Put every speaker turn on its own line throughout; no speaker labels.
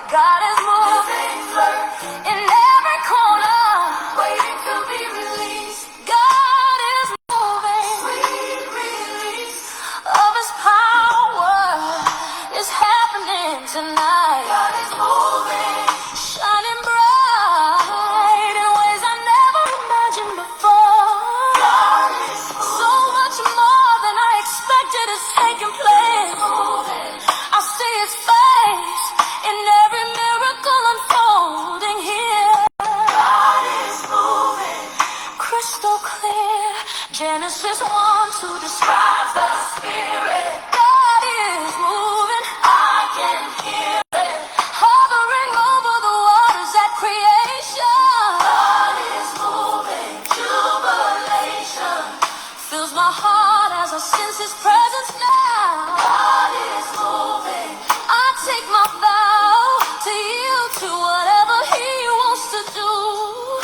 God is moving in every corner, waiting to be released. God is moving, sweet release of His power is happening tonight. God is moving, shining bright in ways I never imagined before. God is moving, so much more than I expected is taking place. I see His face in every miracle unfolding here. God is moving, crystal clear. Genesis 1:2 describes the Spirit. God is moving, I can hear it, hovering over the waters at creation. God is moving, jubilation fills my heart as I sense His presence now. God is moving, I take my vow to yield to whatever He wants to do.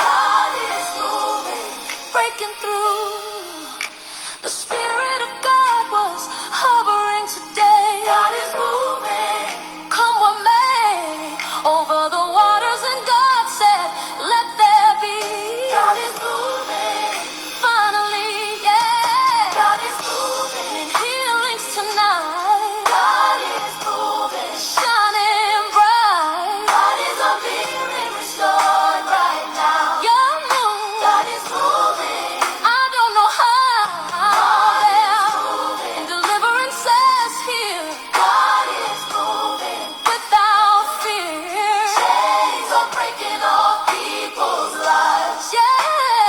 God is moving, breaking through. The Spirit of God was hovering today. God is moving, come what may, over the waters, and God said, let there be. God is moving, finally, yeah. God is moving, in healings tonight. God is moving, shining bright. God is appearing, restored right now. Your moon, God is moving, I don't know how. And deliverance is here. God is moving without fear. Chains are breaking off people's lives. Yeah.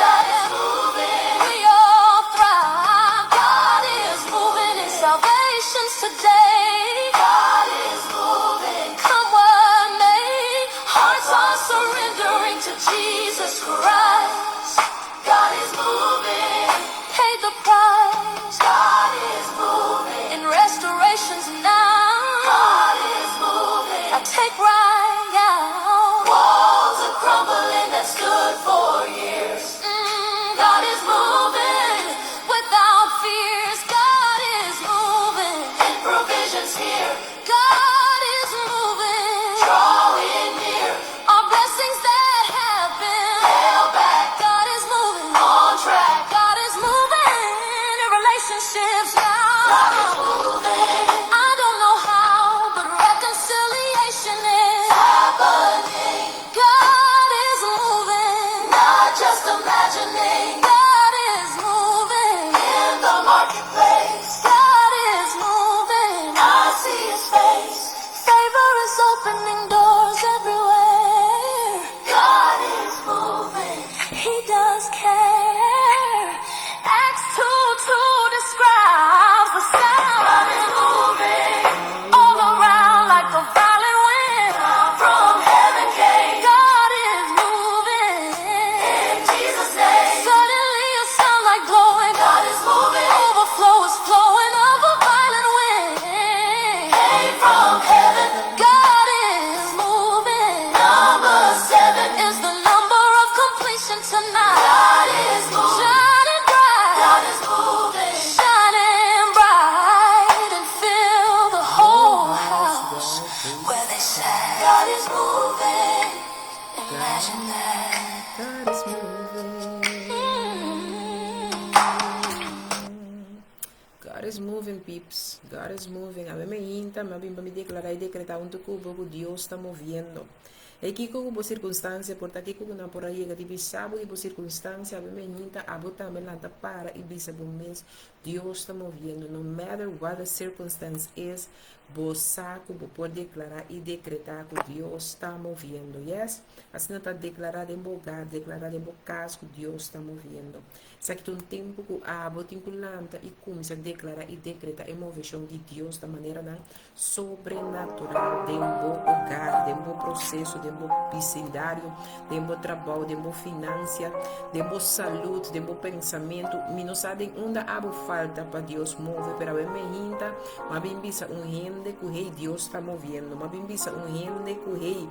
God is moving, we all thrive. God is moving in salvations today. God is moving, come what may. Hearts are surrendering to Jesus Christ. God is moving, pay the price. God is moving in restorations now. God is moving, I take right out. Walls are crumbling that stood for years. God is moving without fears. God is moving, and provisions here. God is moving, drawing near. Our blessings that have been held back. God is moving, on track. God is moving in relationships now. God is moving, I don't know how, but reconciliation is happening. God is moving, not just imagining. God is moving in the marketplace. God is moving, I see His face. Favor is opening doors everywhere. God is moving, He does care. Acts 2:2 describes the sound. God is moving all around like a violent wind. From heaven came. God is moving in Jesus' name. Suddenly a sound like blowing. God is moving. Overflow is flowing of a violent wind. Came from heaven. God is moving. Number 7 is the number of completion tonight. God is moving. Shining bright. God is moving. Shining bright and fill the whole house where they say God is moving. Imagine that.
God is moving. God is moving, peeps. God is moving. A mí me inta, me bimba me declarar y decretar un tucubo que Dios está moviendo. Aqui com a circunstância, por aqui com na por aí, que tipo sabe que por circunstância, a mim me inta, a botar me lá para e bisa bom mês. Deus está movendo. No matter what the circumstance is, vos saco, vos pode declarar e decretar que Deus está movendo. Yes? Assim está declarado em lugar, declarado em casa que Deus está movendo. Só que tem um tempo que a botin culanta e começa a declarar e decretar a moveção de Deus da maneira sobrenatural, de um bom hogar, de um bom processo, de um bom vecindário, de um bom trabalho, de uma boa finança, de uma boa saúde, de um bom pensamento. Me não sabem onde há falta para Deus mover, pero a mim ainda, mas bem bisa gente que o rei Deus está movendo, mas bem bisa gente que o rei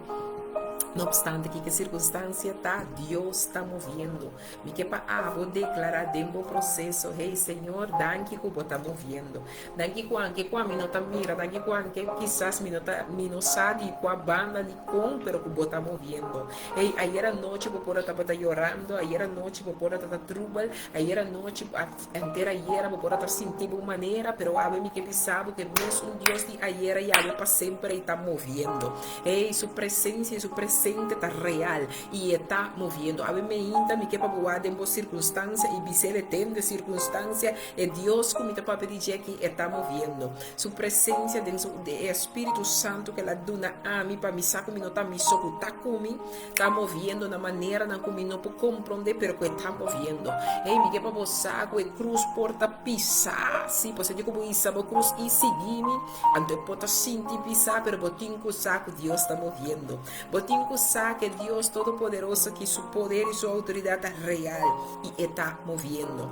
No obstante que circunstância tá, Deus está movendo. Me que pa vou declarar dentro do processo, hey Senhor, danke que está movendo. Danke que mim não tá mira, danke que quizás me não sabe com a banda de com, pero que está movendo. Hey, ayer a noite vou por estar chorando, ayer a noite vou por estar trubal, ayer a noite inteira ayer vou por estar sentindo uma maneira, pero ave me que pensava que mesmo Deus de ayer e ave para sempre está movendo. Hey, sua presença e sua presença está real e está movendo. A me ainda me quepa boa em boa circunstância e bisele tem de circunstância e Deus como está para pedir que está movendo. Sua presença dentro do Espírito Santo que ela dona a mim para me saco me notar me soco tá comigo está movendo na maneira na como não pode compreender pero que está movendo. E me quepa boa saco e cruz porta pisar. Sim, você diz como isso a cruz e seguir-me, ante porta sentir pisar pero botinho com saco Deus está movendo. Botinho sabe que Deus Todo-Poderoso, que seu poder e sua autoridade é real e está movendo.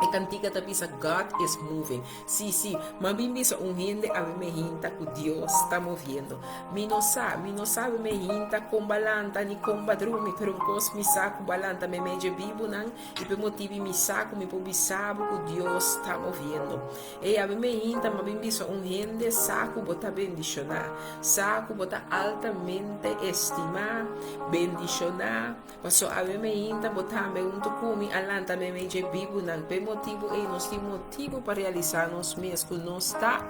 E cantiga também diz God is moving. Sim, mas bem bisa gente a me hinta que Deus está movendo. Me não sabe me hinta com balanta ni com badrumi, pero cos me sabe com balanta me meje vivo não e por motivo me sabe me pobi sabe que Deus está movendo. E a me hinta mas bem bisa gente sabe bota bendicionar, sabe bota altamente estimar, bendicionar. Passo a me hinta botar me tukumi alanta me meje vivo não motivo e nós temos motivo para realizar nós mesmos, nós está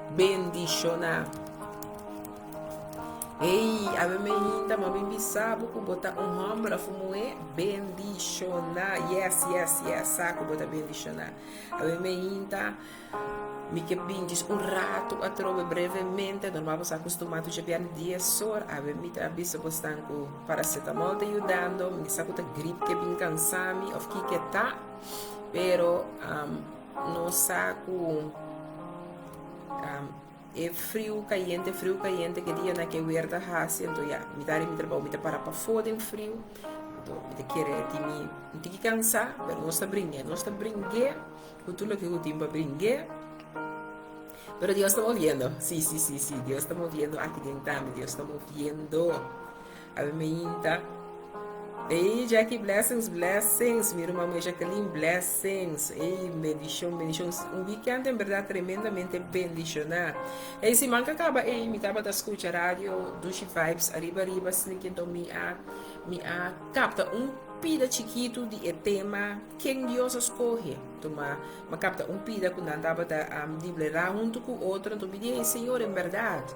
bendicionar. Ei, a me ainda mas bem sabe que botar ombro fumo é bendicionar. Yes, saco botar bendicionar. A me ainda me que bindis rato a trove brevemente, normal você acostumado a ver dias horas, a ver me tá bisa bostanco paracetamol te ajudando, me saco ta gripe que bem cansami, of que tá. Pero no saco é frio caliente que dia na que huerta hasi então já me dá me trabalho me para fora em frio então me querer me tem que cansar pero nós está brinque com tudo que eu tenho para brinque pero Deus está movendo sim Deus está movendo aqui dentro Deus está movendo a mim tá. Ei, Jackie, blessings, minha irmã Jacqueline, blessings, ei, bendición, weekend en verdad tremendamente bendicionar. Ei, se manca acaba, ei, me acaba de escuchar radio, Dushi Vibes, arriba, então me capta pida chiquito de tema, quem Deus escolhe, então me capta pida quando andava de liberar junto com outro, então me diz, Senhor, em verdade,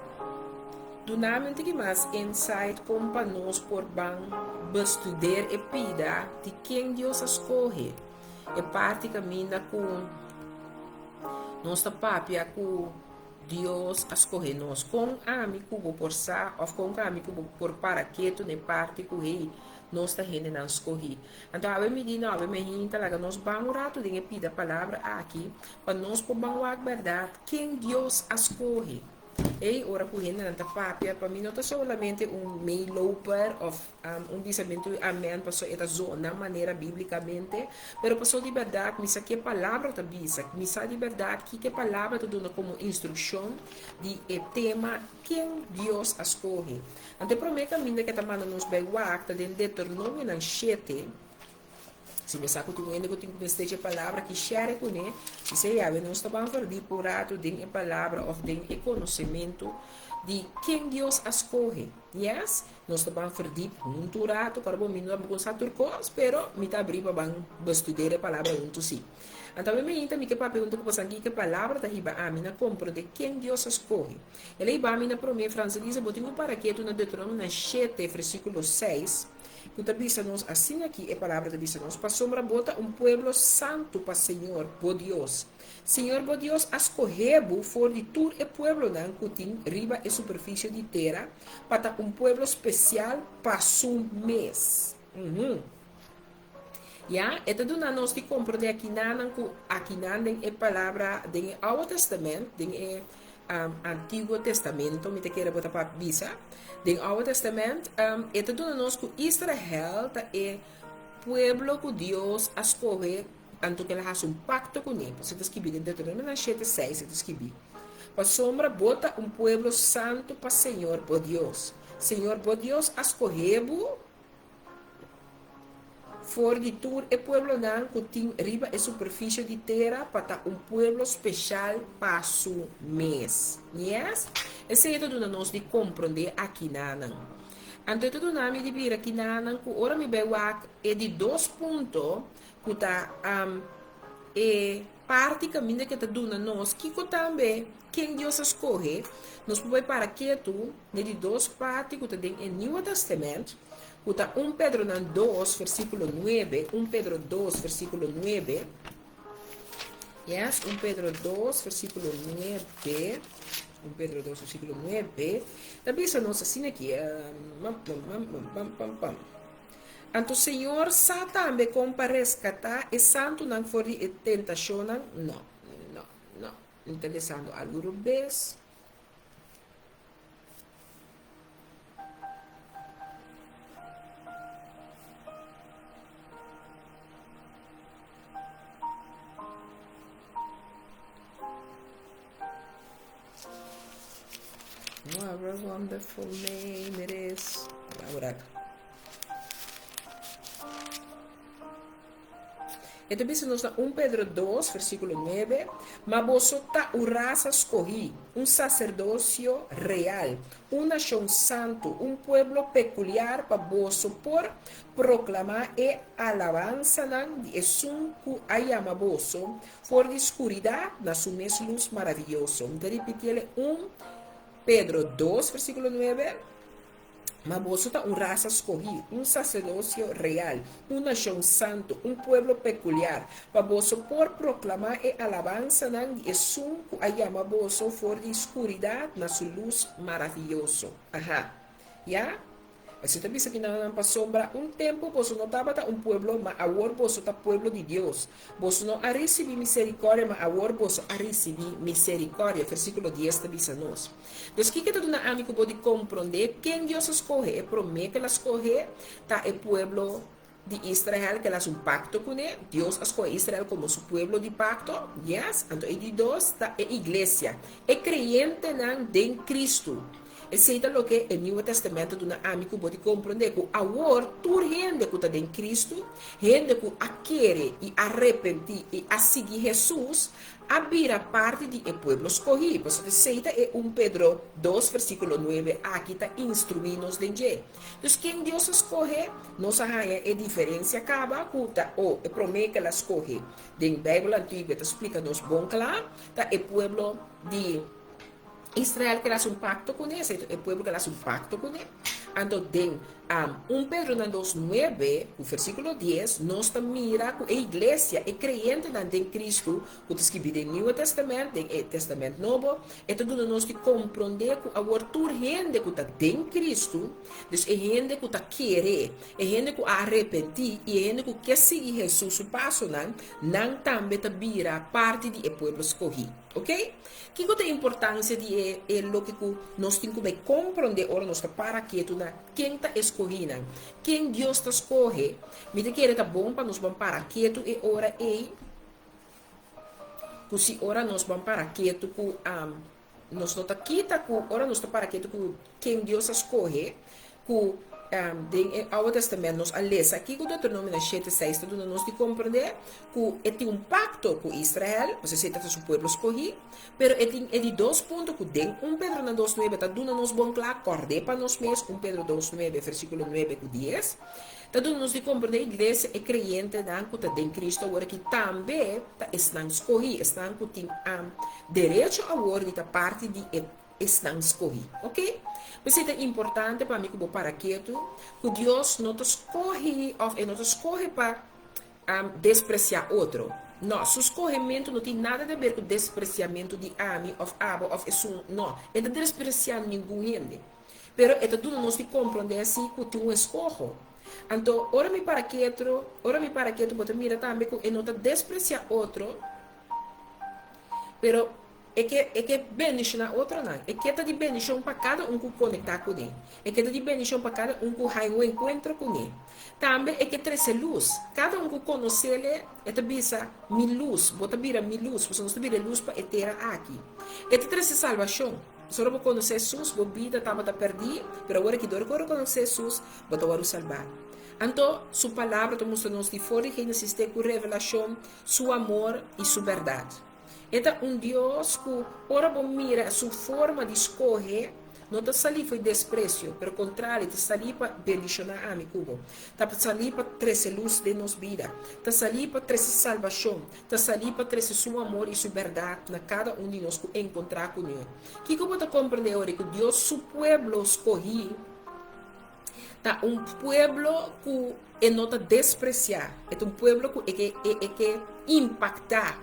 Dunamente que mais insight para nós por bem estudar e pida de quem Deus escolhe. E parte caminha com nossa papia com Deus escolhe nós com amigo por sa ou com amigo por para que tu nem parte com ele nós está rende não escolhi. Então a me diz não a me hinta lá que nós vamos rato de pida palavra aqui para nós por bem a verdade quem Deus escolhe. E ora por gente nanta papia para mim não é solamente meio louper of discernimento amém passou esta zona maneira biblicamente pero passou de verdade misa que palavra ta bisa misa de verdade que palavra tu dona como instrução de tema quem Deus escolhe ante promete minda que ta manda nos bewakta de Deuteronômio nan 7. Se me saco tu ainda que eu tenho que esteja palavra que share com ele, se sei a não está bem perdido por ato de palavra ou de conhecimento de quem Deus escolhe. Yes, não está bem perdido muito rato para mim não vou conseguir turcos, pero me tá abrindo para estudar a palavra junto sim. Então me ainda me que para perguntar para sangue que palavra da riba a mim na compreender quem Deus escolhe. Ele vai a mim na promessa francesa botinho para que tu na Deuteronômio 7 versículo 6. Que está nos assim aqui é a palavra da nos para sombra bota pueblo santo para Senhor, por Deus. Senhor, por Deus, escorrebo for de tur e pueblo nan cutin riba e superfície de terra para pueblo especial para um mês. Ja, esta dona nós te compreende aqui nan é palavra do Antigo Testamento, do Antigo Testamento, me te quero botar para visa. Do Antigo Testamento, esta dona nós que Israel é pueblo que Deus escolhe, tanto que ela faz pacto com ele. Você está escrevendo em Deuteronômio 7:6, você está escrevendo. Para sombra bota pueblo santo para Senhor, por Deus. Senhor, por Deus, escolheu for de tur e pueblo nan que tem riba e superfície de terra para pueblo especial para su mês. Yes? Esse é tudo nós de compreender aqui nanan. Então tudo nami de vir aqui nanan que ora me bewak é de 2 pontos que tá e parte caminho que tá dando nós que também quem Deus escolhe nós podemos para que tu de 2 partes que tá dentro do Novo Testamento. Kuta 1 Pedro 2, versículo 9. 1 Pedro 2, versículo 9. Yes, 1 Pedro 2, versículo 9. 1 Pedro 2, versículo 9. Também se nós assim aqui. Anto Senhor sa também como para resgatar e santo não for de tentação. Não. Interessando algo vez. What a wonderful name it is. Ahora. Então, nos dá 1 Pedro 2, versículo 9. Mas vos tá raça escolhi, sacerdócio real, nação santo, pueblo peculiar para vos por proclamar e alabança de Jesus que ayama vos, for de escuridade, na sua luz maravilhoso. Então, repetir 1 Pedro 2, versículo 9. Mas vos está raça escolhi, sacerdócio real, nação santo, pueblo peculiar, para vos por proclamar e alabança de Jesus que ayama vos for de escuridade na sua luz maravilhoso. Ajá. ¿Ya? Você também sabe que não sombra tempo, você não estava pueblo, mas agora você está pueblo de Deus. Você não a receber misericórdia, mas agora você a receber misericórdia. Versículo 10 também se nós. Então, o que todo amigo pode compreender? Quem Deus escolhe, promete que ele escolhe, está o pueblo de Israel, que ele faz pacto com ele. Deus escolhe Israel como seu pueblo de pacto. Yes? Então, e de dois está a igreja. É crente em Cristo. Esse é o que o Novo Testamento do amigo pode compreender que agora toda gente que está em Cristo, gente que quer e arrepende e a seguir Jesus, abrirá parte do povo escolhido. Por isso, aceita é 1 Pedro 2, versículo 9, aqui está instruindo-nos de jeito. Então, quem Deus escolhe, nossa raia é diferença acaba, ou é promete que ela escolhe. Na Bíblia Antiga, explica-nos bom claro, tá o povo de Israel que hace pacto com ele, o povo que hace pacto com ele. Então, tem 1 Pedro 2:9, o versículo 10, nós mira que a igreja é crente em Cristo, que está escrito no Novo Testamento, no Testamento Novo, e tudo nós que compreender que agora toda gente que está em Cristo, então é gente que está querer, é gente que arrepende, e é gente que quer seguir Jesus o passo, não também vira parte do povo escolhido, ok? Que é a importância de o que nós temos que compreender, ora nós para que quem está escolhendo, quem Deus está escolhe, me que está bom para nós para que e ora que se ora nós vamos para que nós não está aqui tá ora nós está para que quem Deus escolhe que em Novo Testamento nós lemos aqui que o Deuteronômio 7:6 tudo nós de compreender que tem pacto com Israel, você sei que é o povo escolhido, pero é de 2 pontos que tem 1 Pedro 2:9 está dando nos bom claro, acorde para nós mesmos 1 Pedro 2:9 versículo 9 que 10 está dando nos de compreender a igreja é crente que está em Cristo agora que também estão escolhidos, estão que tem direito a agora de parte de estão escolhidos, ok? Mas é importante para mim para que Deus não te escolhe ou não te escolhe para despreciar outro. Não, seu escolhimento não tem nada a ver com despreciamento de amigo ou abo ou isso, não. É de despreciar ninguém. Pero é tudo nós de compreender assim que tem escolho. Então, ora me para que você mira também que não te despreciar outro, pero é que bendição na outra não. É que está de bendição para cada que conectar com ele. É que está de bendição para cada que vai um encontro com ele. Também é que traz luz. Cada que conhece ele, é bisa minha luz. Bota vira minha luz. Você não vira luz para eterna aqui. É que traz salvação. Só vou conhecer Jesus, vou vida estava a perder, mas agora que eu conhecer Jesus, vou salvar. Então, sua palavra mostra nos de fora de Gênesis com revelação, seu amor e sua verdade. É Deus que, ora, mira sua forma de escolher, não está ali foi desprezo, pelo contrário, está ali para bendicionar a mim, cubo. Está ali para trazer luz de nos vida. Está ali para trazer salvação. Está ali para trazer seu amor e sua verdade na cada de nós que encontrar com Ele. Que como está compreender agora que Deus, seu povo escolhi, tá pueblo que é nota despreciar, é pueblo que impactar,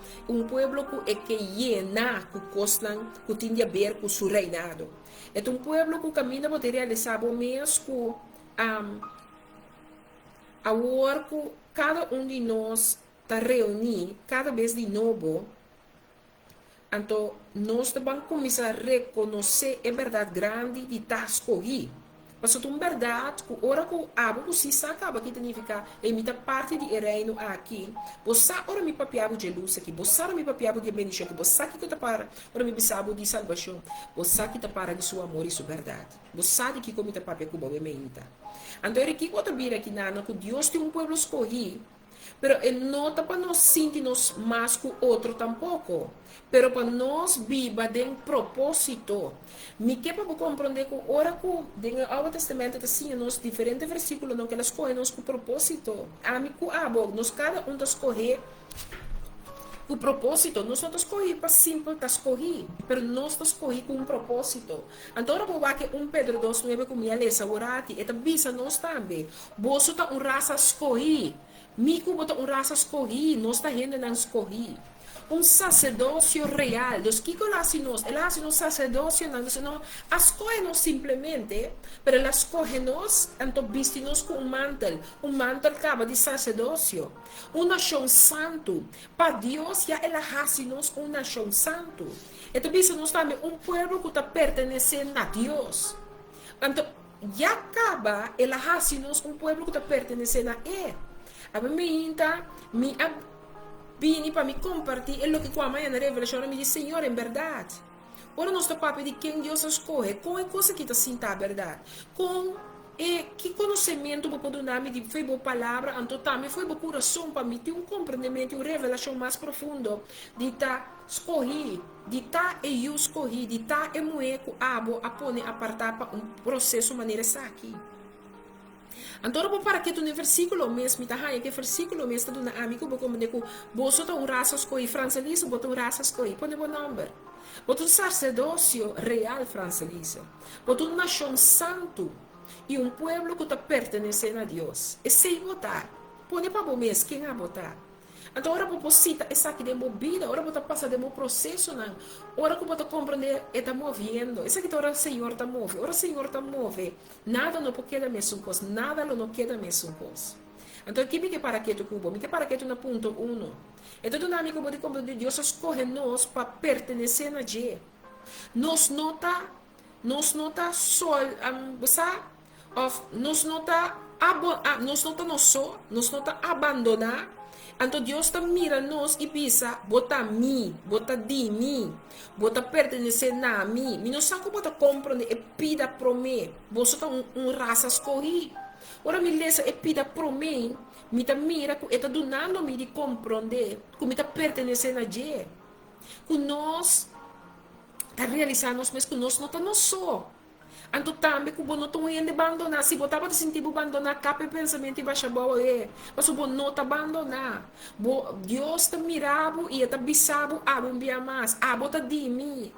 pueblo que llena, que costan, que tem a ver com seu reinado. É pueblo que camina para realizar o mesmo agora que cada de nós está reunido, cada vez de novo, então nós vamos começar a reconhecer a verdade grande de estar escolhido. Mas é verdade que ora que abo se acaba que significa e mita parte de reino aqui. Você ora me papiabo de luz aqui, você ora me papiabo de bendição, você que está para ora me bisabo de salvação, você que está para de seu amor e sua verdade. Você sabe que como está papia que bobe meita. Então ele que outra vira aqui na que Deus tem povo escolhido, pero ele não está para nós sentirmos mais que outro tampouco. Pero para nós viva de propósito. Me que para compreender que ora que no Novo Testamento assim nos diferentes versículos não que elas escolhem com propósito. A mim que nós cada escolher o propósito. Nós não escolher para simples escolher, pero nós escolher com propósito. Então agora vou que Pedro 2:9 como ele lê orati, e visa nós também. Você está raça escolher. Mico bota raça escolher, nós está gente não escolher. Sacerdócio real. Los que él hace un sacerdocio, no escoge simplesmente, pero él escoge nos, entonces vestimos con un mantel acaba de sacerdocio, una nación santo, para Dios ya él hace nos una nación santo, entonces nos también un pueblo que está perteneciendo a Dios, entonces ya acaba él hace nos un pueblo que está perteneciendo a él, a mí me vini para me compartir é o que com a mãe na revelação me diz, Senhor, em verdade. Ora nós está papo de quem Deus escolhe, com a coisa que está sinta a verdade, com que conhecimento para poder dar de foi boa palavra, então também foi bom coração para mim ter compreendimento, uma revelação mais profundo de escolher, de eu escolher, de e moeco abo a pôr apartar para processo maneira aqui. Então, para que tu no versículo mesmo, que versículo mesmo do amigo, como de que você tá raça escolhi, francês, botou raça escolhi, põe o nome. Botou sacerdócio real francês, botou nação santo e pueblo que está pertenecendo a Deus. E se botar, põe para o mês quem a botar. Então, ora para cita essa aqui de vida, ora para passar de processo, não. Ora que para compreender, está movendo. Essa aqui ora o Senhor está movendo. Ora o Senhor está movendo. Nada não queda mesmo coisa, nada não queda mesmo coisa. Então, aqui me que para que tu cubo, me que para que tu na ponto 1. Então, tu não amigo pode compreender, Deus escolhe nós para pertencer a Ele. Nos nota só, nos nota abandonar. Então Deus está mirando nós e pensa, bota mim, bota de mim, bota pertencer a mim. Não sabe como bota compreender e pida para mim. Você está raça escolhida. Ora me lesa e pida para mim, me está mira que está donando me de compreender, que me está pertenecendo a Ele. Que nós está realizando nós mesmos, que nós não estamos só. Então também que você não está indo abandonar. Se você estava sentindo abandonar, cada pensamento vai chamar ele. Mas você não está abandonar. Deus está mirando e está bisado a enviar mais. Você está de mim.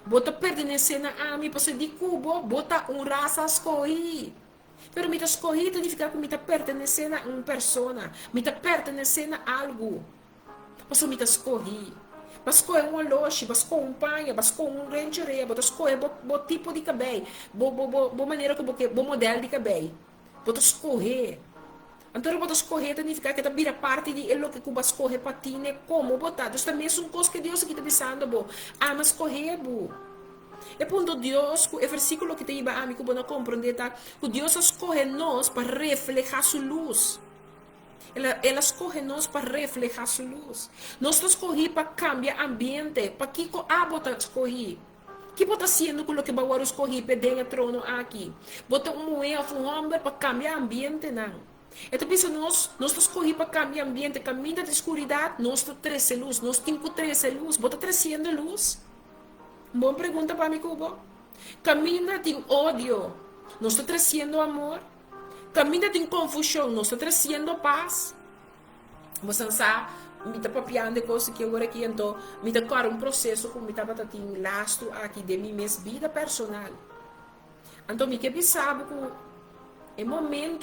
Você está pertencendo a mim. Porque de cubo, você está raça escolhida. Mas me está escolhida significa que me está pertencendo a uma pessoa. Me está pertencendo a algo. Porque me está escolhida. Mas escolhe loja, mas escolhe panha, mas escolhe rancheria, mas escolhe o tipo de cabelo, boa maneira que você, bom modelo de cabelo, você escolher. Então você escolher significa que vira parte de lo que você escolhe para ti, né? Como botar? Isso também é uma coisa que Deus aqui está dizendo, mas escolher, bo. É ponto Deus, o versículo que te iba a mim que você compreender, tá? Que Deus escolhe nós para reflejar sua luz. Ela escolhe nós para reflejar sua luz. Nós escolhemos para cambiar ambiente. Para que a bota escolher? que você está haciendo com o que vai escolher para o trono aqui? Você é um homem para cambiar o ambiente, não. Então, pensa, nós escolhemos para cambiar o ambiente, caminho da escuridão, nós trazemos luz, nós temos que trazer luz, você está trazendo luz? Boa pergunta para mim, Cubo. Caminha tem ódio, nós está trazendo amor. Caminha tem confusão, nós está trazendo paz. Você sabe, me está papiando coisas que agora aqui, então, me está claro processo como me está batendo lasto aqui de minha vida personal. Então, me que sabe que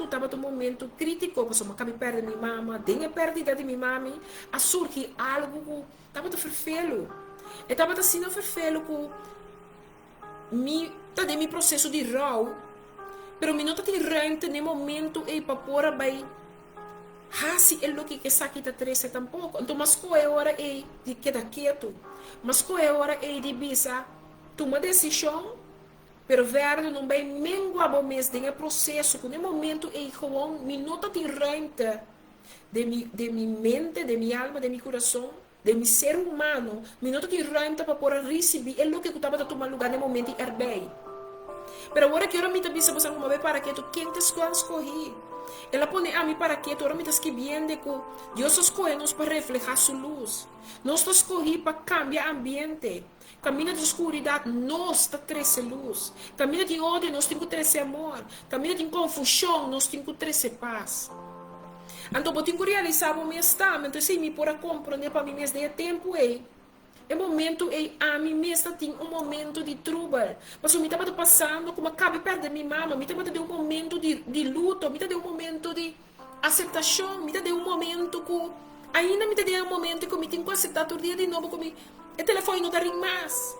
estava um momento crítico, porque eu acabei perdendo minha mama, tenho perdida de minha mãe, a surgir algo que estava ferfelo. Eu estava sendo ferfelo que está meu processo de raw, pero me não está rente no momento e para pôr bem. Hasi é o que está aqui treze tampouco. Então, mas qual é a hora de quedar quieto? Mas qual é a hora de bisa tomar decisão? Pero verde não vai menguar o mês de processo. Que no momento gewoon me não está rente de minha mente, de minha alma, de meu coração, de meu ser humano. Me não está rente para poder receber. É o que eu estava tomando lugar no momento de bem. Pero agora que eu me bisa você não vai para quieto. Quem te escolhe? Ela põe a mim para que agora me está escrevendo que Deus escolhe-nos para reflejar sua luz. Nós escolhemos para cambiar o ambiente. Caminho de escuridão, nós trazemos luz. Caminho de ódio, nós temos que trazer amor. Caminho de confusão, nós temos que trazer paz. Então, eu tenho que realizar o meu estado. Então, se me pôr a compreender para mim mesmo, é tempo aí. É momento a mim mesma tem momento de trouble. Mas eu me estava passando, como acabei de perder minha mama, me estava dando momento de luto, me estava momento de aceitação, me estava momento que ainda me estava momento que eu me tenho que aceitar todo dia de novo, como o telefone não está rindo mais.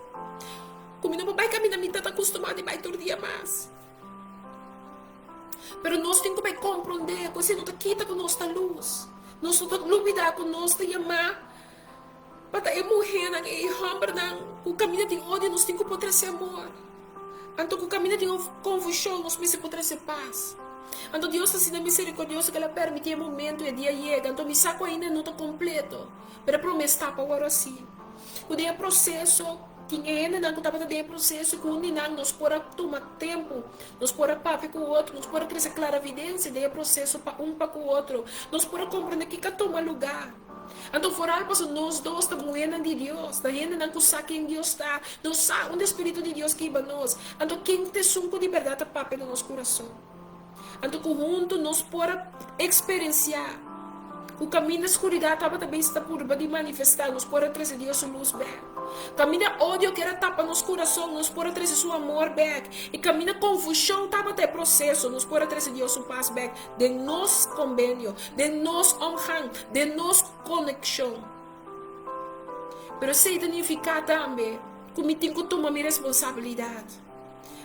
Como não vai caminhar, me está acostumado e vai todo dia mais. Mas nós temos que compreender que você não está quita com nossa luz. Nós não estamos olvidar com nossa chamar. Bata é morrer na hambre na o caminho de ódio nós temos que poder ser amor. Então o caminho de confusão nós precisamos poder ser paz. Então Deus está sendo misericordioso que ela permite o momento e o dia chega. Então me saco ainda não está completo. Mas a promessa está para agora assim. O dia processo que ainda não estava no processo que nós podemos tomar tempo, nós podemos papo com o outro, nós podemos trazer clara evidência do processo para para o outro, nós podemos compreender que toma lugar. Então, fora nós dois estamos moendo de Deus, está ainda não sabe quem Deus está, não sabe onde o Espírito de Deus que vai nós. Então, quem te sunco de verdade está papo no nosso coração. Então, juntos nós podemos experienciar o caminho da escuridão estava também está por de manifestar, nós podemos trazer Deus sua luz back. Caminho da ódio que era tapa nos coração, nós podemos trazer seu amor back. E caminho da confusão estava até processo, nós podemos trazer Deus sua paz back. De nosso convênio, de nosso omgang, de nossa conexão. Mas isso significa também que eu tenho que tomar minha responsabilidade.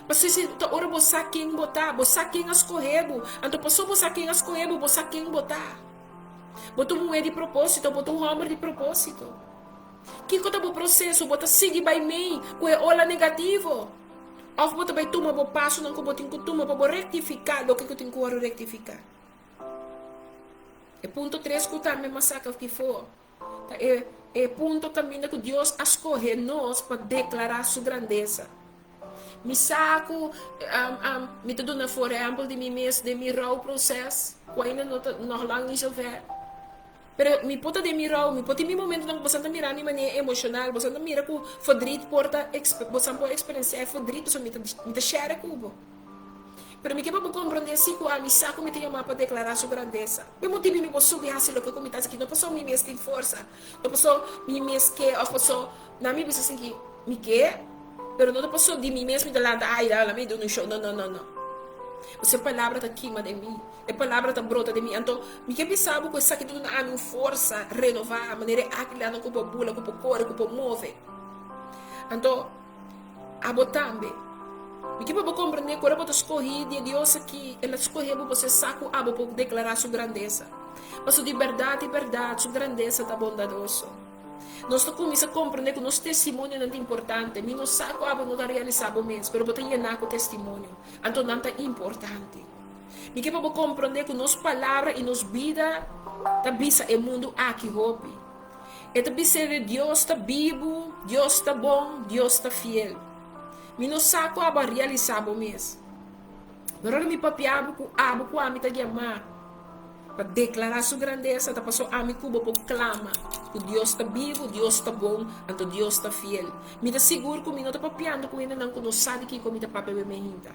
Mas se agora você quem botar, você quem escolher, então passou você quem escolher, você quem botar. Botou um de propósito, botou um homem de propósito. Que conta o processo, bota seguir by mim, com é olha negativo. Ou bota vai tomar o passo, não que eu tenho que tomar para rectificar o que eu tenho que rectificar. É ponto 3 que também massacre que for. É ponto caminho que Deus escolhe nós para declarar sua grandeza. Me saco, me estou dando por exemplo de mim mesmo, de meu raw processo, que ainda não lá resolver. Pero me pode admirar, me pode me momento não você mirar de maneira emocional, você não mira com fodrito porta, você pode experienciar fodrito, só me tá share cubo. Pero me que para compreender se que a me saco me tem uma para declarar sua grandeza. Me motivo me posso subir assim o que como tá aqui, não posso me mesmo tem força. Não posso me mesmo que, ou posso na minha assim que me que, pero não posso de mim mesmo de lá, ai, lá me do no show, não. Você palavra está aqui de mim, a palavra está brota de mim. Então, me que pensava que isso aqui tudo a minha força renovar, a maneira aquilo não como bula, como corre, como move. Então, a botambe. Me que para compreender que eu escolhi de Deus aqui, ela escolheu para você saco a para declarar sua grandeza. Mas de verdade, sua grandeza está bondadoso. Nós começamos a compreender que o nosso testemunho não é importante. Nós saco a não realizar o mesmo, mas botar llenar com o testemunho. Então não é importante. Me que para compreender que nossa palavra e nossa vida está bisa o mundo aqui hope. É está bisa Deus está vivo, Deus está bom, Deus está fiel. Mi não saco aba realizar o mês. Mas agora mi papi abo com a mi tá chamar. Para declarar sua grandeza, tá passou a mi cubo por clama. Que Deus está vivo, Deus está bom, então Deus está fiel. Me dá seguro que mi não está papiando com ele, não, que não sabe que comida papi me hinta.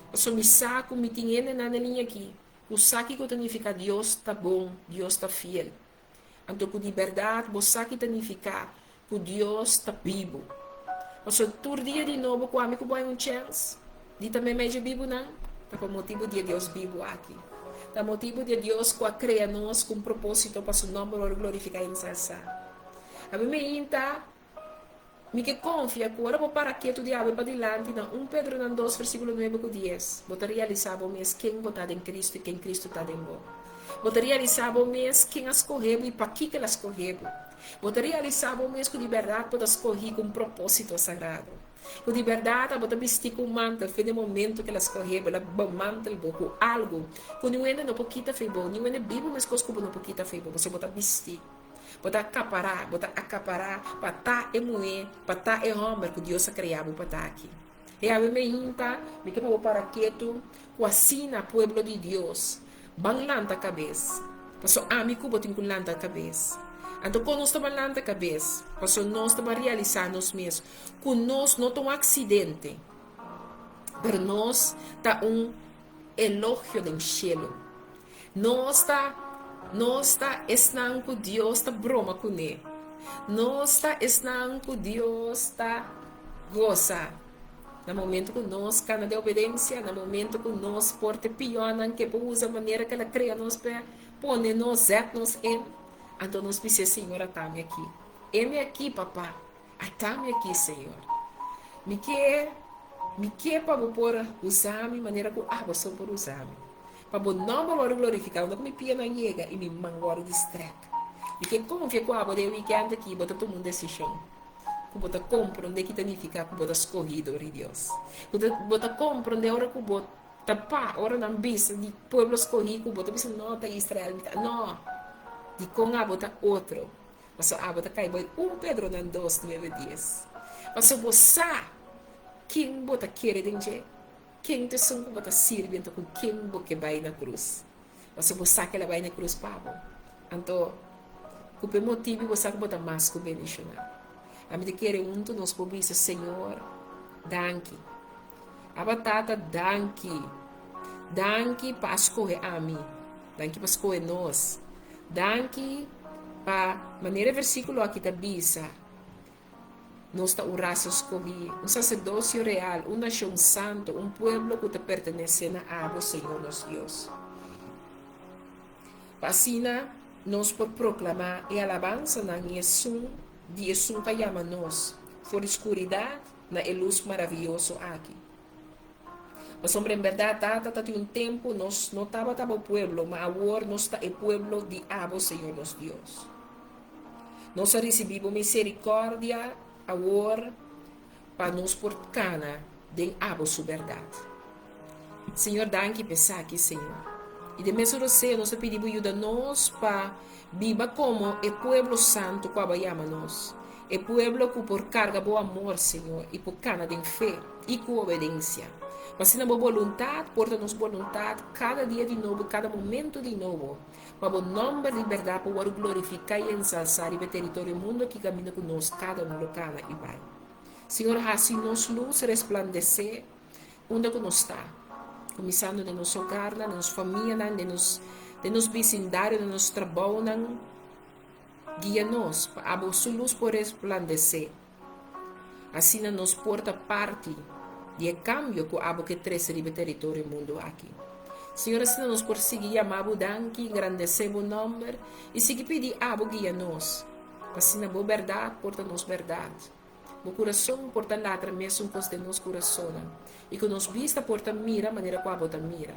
Passou mi saco, mi tinha na linha aqui. O saque que significa Deus está bom, Deus está fiel. Então, com liberdade, o saque significa que Deus está vivo. Passou todo dia de novo com a mi cubo um chance. De também meio vivo, não? Tá com motivo de Deus vivo aqui. Tá motivo de Deus que cria nós com propósito para seu nome glorificar e ensalzar. A mim me inta, me que confia que agora vou para quieto de ave para dilante na 1 Pedro 2, versículo 9 e 10. Vou realizar o mês quem está em Cristo e quem Cristo está em vós. Vou realizar o mês quem escorreu e para que ela escorreu. Vou realizar o mês com liberdade para escorrer com propósito sagrado. Com liberdade, vou vestir com manto, foi no momento que ela escorreu, ela manto, com algo, que não é no pouquinho feibo, não é vivo, mas coisa como no pouquinho feibo, você bota vestir, bota acaparar, para tá e moer, para tá e homem, que Deus criou para tá aqui. E a me hinta, me que vou para quieto, com assina pueblo de Deus, bang lanta cabeça, passou a mi cubo tem com lanta cabeça. Então, quando nós estamos lá na cabeça, porque nós estamos realizando nós mesmos, que nós não temos um acidente, mas nós temos elogio do cielo. Nós está estando com Deus, está broma com ele. Nós está estando com Deus, está goza. No momento que nós cana de obediência, no momento que nós porte piona, que usa a maneira que ela cria nos pés, põe nos nos em. Então nós precisamos, Senhor, atame aqui. Eme aqui, papá. Atame aqui, Senhor. Me quer para pôr usar de maneira que você por usar. Para não agora glorificar, não me pia na nhega e me mangora distrato. Me quer confia com a de weekend aqui, bota todo mundo decisão. Que bota compra onde que significa que bota escorrido de Deus. Bota compra onde hora que bota tapar, hora na bisa de pueblo escorrido, bota bisa não tá Israel, não. De com a bota outro. Mas a bota cai boi 1 Pedro 2, 9 e 10. Mas você, quem bota querer dentro, quem te são que bota sirviendo com quem que vai na cruz. Mas você que ela vai na cruz, pabo. Então, o motivo você que bota mais que bendição. A mim de querer unto nos pobisa, Senhor, danke. A batata, danke. Danke para escolher a mim. Danke para escolher nós. Danke para maneira versículo aqui da bisa. Nós está um raça escolhido, um sacerdócio real, uma nação santo, um pueblo que te pertenece a Abo, Senhor nosso Deus. Assim, nós por proclamar e alabança na Jesus, de Jesus que chama nós, for escuridade, na luz maravilhoso aqui. Mas, homem, em verdade, tem um tempo, nós não estava o pueblo, mas agora nós está o pueblo de Abo, Senhor nosso Deus. Nós recebemos misericórdia agora para nos por cana de Abo sua verdade. Senhor, danke pensar aqui, Senhor. E de mesmo você, nós pedimos ajuda nós para viver como o pueblo santo que abayama nós. O pueblo que por carga bom amor, Senhor, e por cana de fé e com obediência. Mas se não boa vontade, porta-nos vontade cada dia de novo, cada momento de novo. Para o nome de verdade, para glorificar e ensalzar o território mundo que caminha conosco, cada um local e vai. Senhor, assim nos luz resplandecer, onde que nós está. Começando de nosso hogar, de nossa família, de nosso vecindário, de nosso trabalho, guia-nos, para a sua luz por resplandecer. Assim nos porta parte de cambio que abo que traz o território mundo aqui. Senhor, assim nos por seguir amado danke, engrandecemos o nome e seguir pedir abo guia-nos. Assim na boa verdade, porta-nos verdade. O coração porta latra mesmo com de nosso coração. E que nos vista porta mira, maneira que abo mira.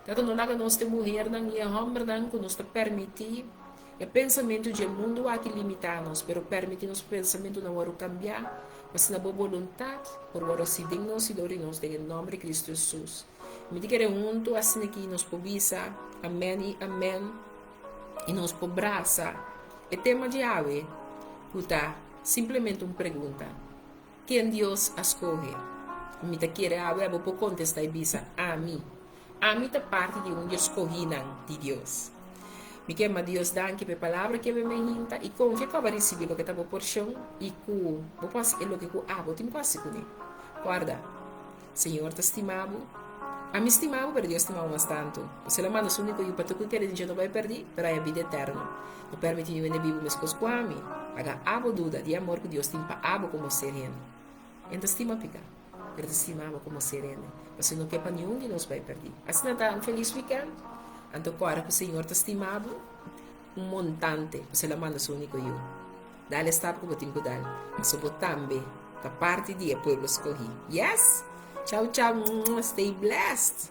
Tanto não laga nós de mulher, não e homem, não que nos permitir o pensamento do mundo aqui limitar-nos, pero permitir-nos o pensamento não hora cambiar. Mas na boa vontade, por agora se dignos e dorinos, em nome de Cristo Jesus. Me diga junto, assim que nos pobisa, amém e amém, e nos pobraça. O tema de ave, puta, simplesmente uma pergunta. quien Dios escoge. Me te quiere hablar, vou contestar e bisa, a mim. A mim tá parte de um escolhinan de Deus. Me quer Deus danke pe palavra que me hinta e confia que eu vou receber o que tá por porção e que vou passar o que eu vou te quase com ele. Guarda, Senhor te estimado. A mim estimado, pero Deus estimado bastante. Você la manda o único e para tu que quer dizer não vai perder, para a vida eterna. Não permite eu nem vivo minhas coisas com a mim. Haga abo dúvida de amor que Deus tem para abo como ser ele. Então estima pica. Pero te estimava como ser ele. Você não quer para nenhum de nós vai perder. Assim não tá um feliz weekend. Então agora que o Senhor te estimado, um montante, você la manda o único eu. Dale stop que eu tenho que dar. Mas eu também, da parte de povo escolhi. Yes? Ciao, ciao. Stay blessed.